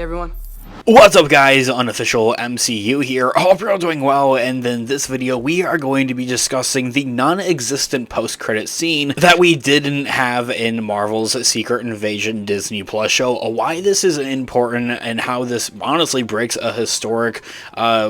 everyone. What's up guys, Unofficial MCU here, hope you're all doing well, and in this video we are going to be discussing the non-existent post-credit scene that we didn't have in Marvel's Secret Invasion Disney Plus show, why this is important, and how this honestly breaks a historic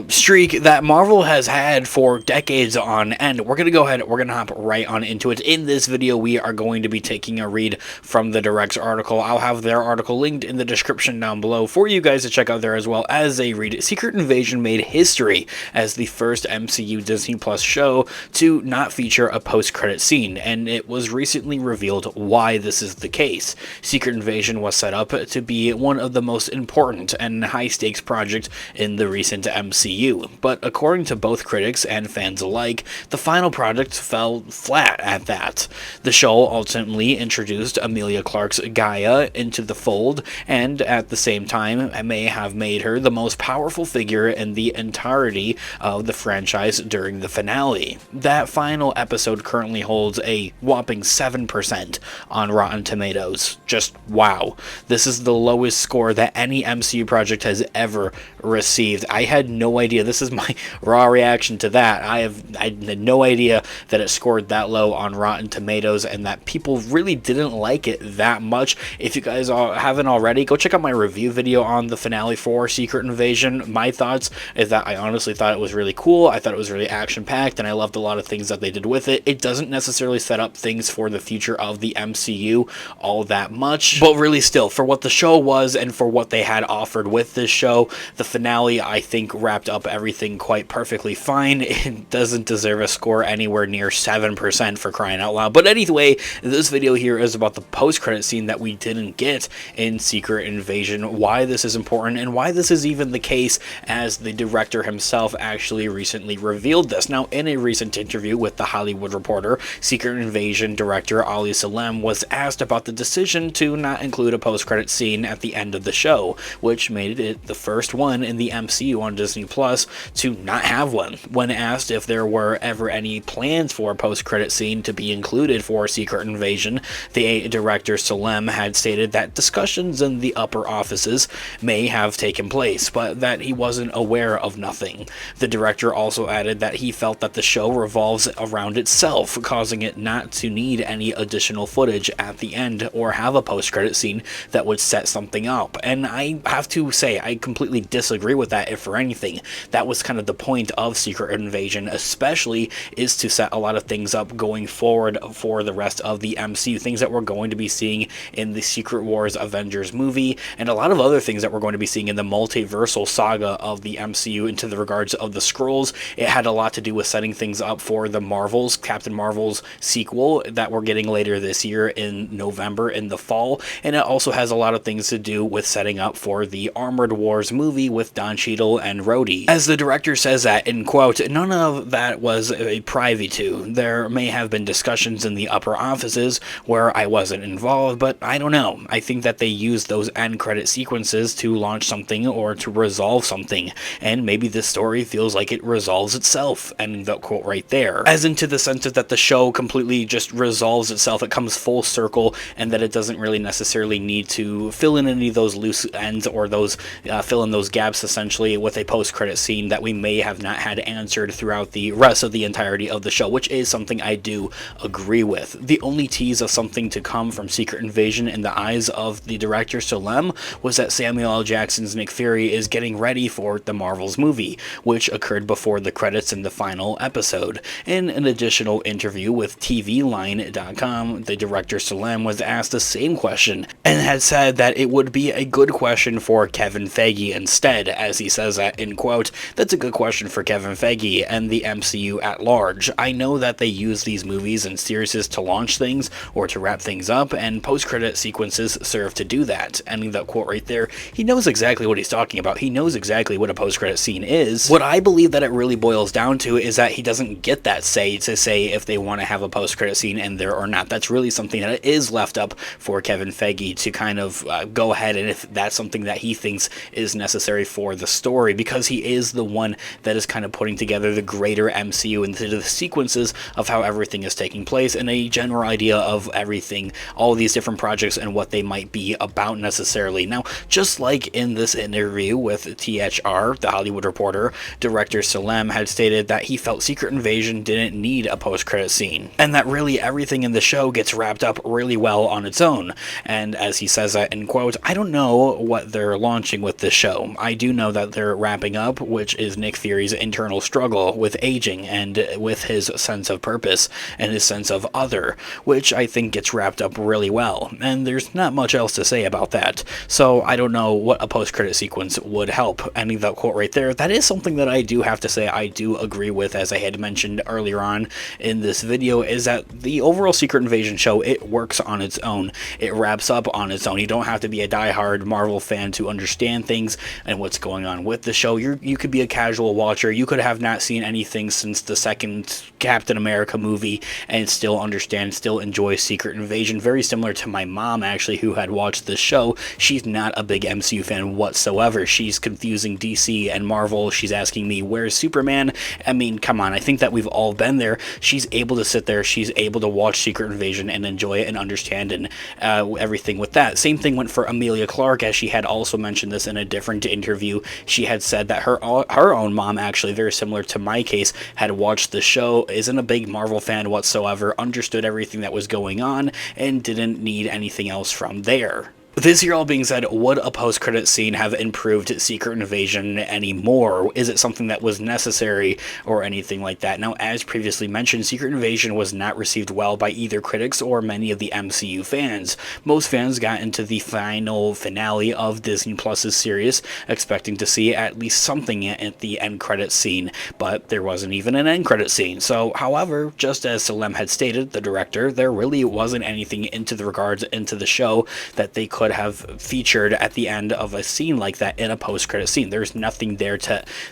streak that Marvel has had for decades on end. We're going to go ahead, we're going to hop right on into it. In this video we are going to be taking a read from the Direct's article. I'll have their article linked in the description down below for you guys to check out there as well as they read. Secret Invasion made history as the first MCU Disney Plus show to not feature a post-credit scene, and it was recently revealed why this is the case. Secret Invasion was set up to be one of the most important and high-stakes projects in the recent MCU, but according to both critics and fans alike, the final product fell flat at that. The show ultimately introduced Emilia Clarke's Gaia into the fold, and at the same time may have made her the most powerful figure in the entirety of the franchise during the finale. That final episode currently holds a whopping 7% on Rotten Tomatoes. Just wow. This is the lowest score that any MCU project has ever received. I had no idea. This is my raw reaction to that. I had no idea that it scored that low on Rotten Tomatoes and that people really didn't like it that much. If you guys haven't already, go check out my review video on the finale for Secret Invasion. My thoughts is that I honestly thought it was really cool. I thought it was really action-packed, and I loved a lot of things that they did with it. It doesn't necessarily set up things for the future of the MCU all that much, but really still, for what the show was and for what they had offered with this show, the finale, I think, wrapped up everything quite perfectly fine. It doesn't deserve a score anywhere near 7% for crying out loud. But anyway, this video here is about the post-credit scene that we didn't get in Secret Invasion, why this is important, and why this is even the case, as the director himself actually recently revealed this. Now, in a recent interview with The Hollywood Reporter, Secret Invasion director Ali Salem was asked about the decision to not include a post-credit scene at the end of the show, which made it the first one in the MCU on Disney Plus to not have one. When asked if there were ever any plans for a post-credit scene to be included for Secret Invasion, the director Salem had stated that discussions in the upper offices may have taken place, but that he wasn't aware of nothing. The director also added that he felt that the show revolves around itself, causing it not to need any additional footage at the end or have a post-credit scene that would set something up. And I have to say, I completely disagree with that. If for anything, that was kind of the point of Secret Invasion, especially, is to set a lot of things up going forward for the rest of the MCU, things that we're going to be seeing in the Secret Wars Avengers movie, and a lot of other things that we're going to be seeing in the multiversal saga of the MCU into the regards of the Skrulls. It had a lot to do with setting things up for the Marvels, Captain Marvel's sequel that we're getting later this year in November in the fall, and it also has a lot of things to do with setting up for the Armored Wars movie with Don Cheadle and Rhodey. As the director says that, in quote, "None of that was a privy to. There may have been discussions in the upper offices where I wasn't involved, but I don't know. I think that they used those end credit sequences to launch something or to resolve something, and maybe this story feels like it resolves itself," and the quote right there. As into the sense that the show completely just resolves itself, it comes full circle, and that it doesn't really necessarily need to fill in any of those loose ends or those fill in those gaps essentially with a post-credit scene that we may have not had answered throughout the rest of the entirety of the show, which is something I do agree with. The only tease of something to come from Secret Invasion in the eyes of the director Salem was that Samuel L. Jackson's Nick Fury is getting ready for the Marvels movie, which occurred before the credits in the final episode. In an additional interview with TVLine.com, the director Salem was asked the same question and had said that it would be a good question for Kevin Feige instead, as he says that, in quote, "That's a good question for Kevin Feige and the MCU at large. I know that they use these movies and series to launch things or to wrap things up, and post-credit sequences serve to do that." And the quote right there, he knows exactly what he's talking about. He knows exactly what a post-credit scene is. What I believe that it really boils down to is that he doesn't get that say to say if they want to have a post-credit scene in there or not. That's really something that is left up for Kevin Feige to kind of go ahead, and if that's something that he thinks is necessary for the story, because he is the one that is kind of putting together the greater MCU into the sequences of how everything is taking place and a general idea of everything, all these different projects and what they might be about necessarily. Now, just like in the this interview with THR, The Hollywood Reporter, director Salem had stated that he felt Secret Invasion didn't need a post-credit scene, and that really everything in the show gets wrapped up really well on its own. And as he says that in quotes, I don't know what they're launching with this show. I do know that they're wrapping up, which is Nick Fury's internal struggle with aging and with his sense of purpose and his sense of other, which I think gets wrapped up really well. And there's not much else to say about that. So I don't know what a post-credit sequence would help. Ending that quote right there, that is something that I do have to say I do agree with, as I had mentioned earlier on in this video, is that the overall Secret Invasion show, it works on its own. It wraps up on its own. You don't have to be a diehard Marvel fan to understand things and what's going on with the show. You could be a casual watcher. You could have not seen anything since the second Captain America movie and still understand, still enjoy Secret Invasion. Very similar to my mom, actually, who had watched this show. She's not a big MCU fan whatsoever. She's confusing DC and Marvel. She's asking me, where's Superman? I mean, come on. I think that we've all been there. She's able to sit there. She's able to watch Secret Invasion and enjoy it and understand and everything with that. Same thing went for Emilia Clarke, as she had also mentioned this in a different interview. She had said that her own mom, actually, very similar to my case, had watched the show, isn't a big Marvel fan whatsoever, understood everything that was going on, and didn't need anything else from there. This here all being said, would a post-credit scene have improved Secret Invasion anymore? Is it something that was necessary or anything like that? Now, as previously mentioned, Secret Invasion was not received well by either critics or many of the MCU fans. Most fans got into the final finale of Disney Plus's series expecting to see at least something at the end credit scene, but there wasn't even an end credit scene. So, however, just as Salem had stated, the director, there really wasn't anything into the show that they could have featured at the end of a scene like that in a post-credit scene. There's nothing there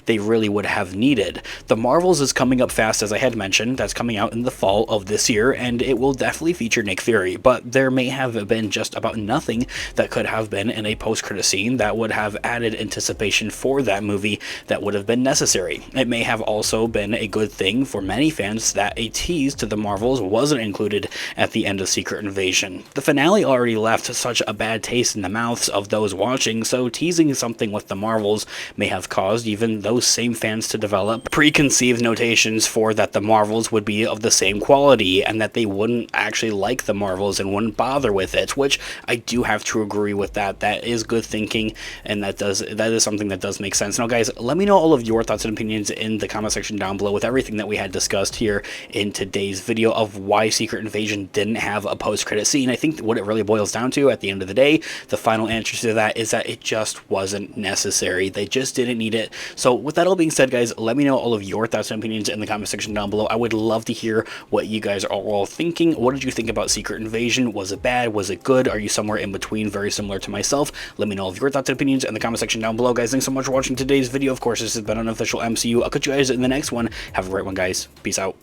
they really would have needed. The Marvels is coming up fast, as I had mentioned. That's coming out in the fall of this year, and it will definitely feature Nick Fury, but there may have been just about nothing that could have been in a post-credit scene that would have added anticipation for that movie that would have been necessary. It may have also been a good thing for many fans that a tease to the Marvels wasn't included at the end of Secret Invasion. The finale already left such a bad taste in the mouths of those watching, so teasing something with the Marvels may have caused even those same fans to develop preconceived notations for that the Marvels would be of the same quality and that they wouldn't actually like the Marvels and wouldn't bother with it, which I do have to agree with that. That is good thinking, and that is something that does make sense. Now, guys, let me know all of your thoughts and opinions in the comment section down below with everything that we had discussed here in today's video of why Secret Invasion didn't have a post-credit scene. I think what it really boils down to at the end of the day, the final answer to that is that it just wasn't necessary. They just didn't need it. So with that all being said, guys, let me know all of your thoughts and opinions in the comment section down below. I would love to hear what you guys are all thinking. What did you think about Secret Invasion? Was it bad? Was it good? Are you somewhere in between, very similar to myself? Let me know all of your thoughts and opinions in the comment section down below, guys. Thanks so much for watching today's video. Of course, this has been Unofficial MCU. I'll catch you guys in the next one. Have a great one, guys. Peace out.